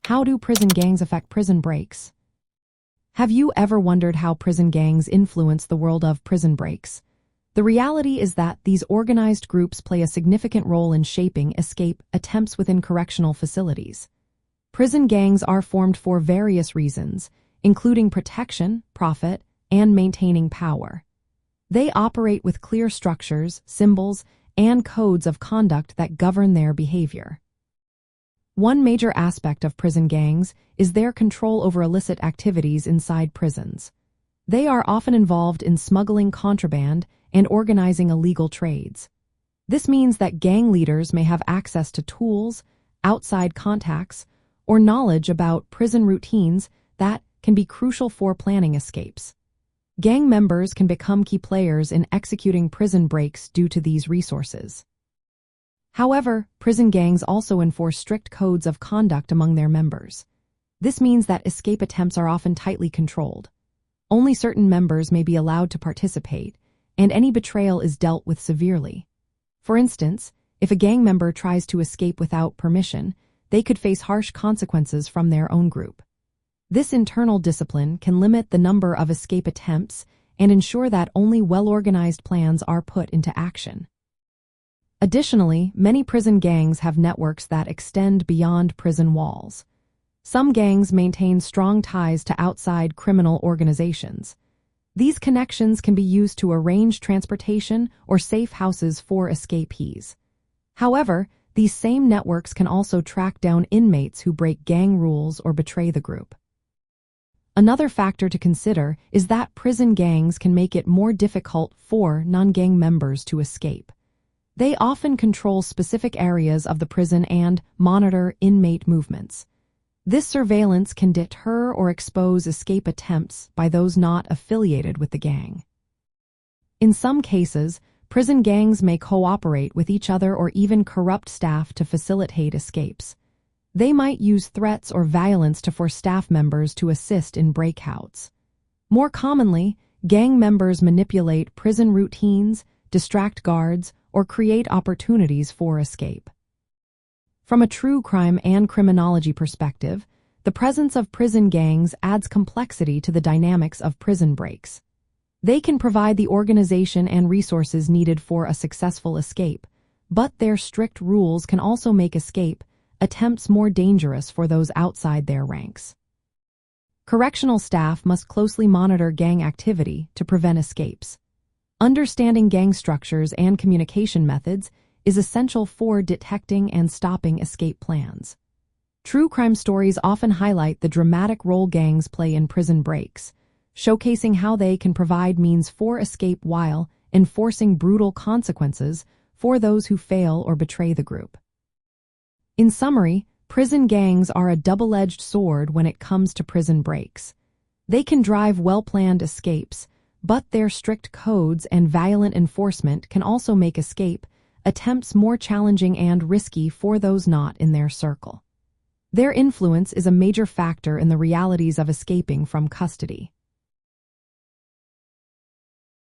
How do prison gangs affect prison breaks? Have you ever wondered how prison gangs influence the world of prison breaks? The reality is that these organized groups play a significant role in shaping escape attempts within correctional facilities. Prison gangs are formed for various reasons, including protection, profit, and maintaining power. They operate with clear structures, symbols, and codes of conduct that govern their behavior. One major aspect of prison gangs is their control over illicit activities inside prisons. They are often involved in smuggling contraband and organizing illegal trades. This means that gang leaders may have access to tools, outside contacts, or knowledge about prison routines that can be crucial for planning escapes. Gang members can become key players in executing prison breaks due to these resources. However, prison gangs also enforce strict codes of conduct among their members. This means that escape attempts are often tightly controlled. Only certain members may be allowed to participate, and any betrayal is dealt with severely. For instance, if a gang member tries to escape without permission, they could face harsh consequences from their own group. This internal discipline can limit the number of escape attempts and ensure that only well-organized plans are put into action. Additionally, many prison gangs have networks that extend beyond prison walls. Some gangs maintain strong ties to outside criminal organizations. These connections can be used to arrange transportation or safe houses for escapees. However, these same networks can also track down inmates who break gang rules or betray the group. Another factor to consider is that prison gangs can make it more difficult for non-gang members to escape. They often control specific areas of the prison and monitor inmate movements. This surveillance can deter or expose escape attempts by those not affiliated with the gang. In some cases, prison gangs may cooperate with each other or even corrupt staff to facilitate escapes. They might use threats or violence to force staff members to assist in breakouts. More commonly, gang members manipulate prison routines, distract guards, or create opportunities for escape. From a true crime and criminology perspective, the presence of prison gangs adds complexity to the dynamics of prison breaks. They can provide the organization and resources needed for a successful escape, but their strict rules can also make escape attempts more dangerous for those outside their ranks. Correctional staff must closely monitor gang activity to prevent escapes. Understanding gang structures and communication methods is essential for detecting and stopping escape plans. True crime stories often highlight the dramatic role gangs play in prison breaks, showcasing how they can provide means for escape while enforcing brutal consequences for those who fail or betray the group. In summary, prison gangs are a double-edged sword when it comes to prison breaks. They can drive well-planned escapes, but their strict codes and violent enforcement can also make escape attempts more challenging and risky for those not in their circle. Their influence is a major factor in the realities of escaping from custody.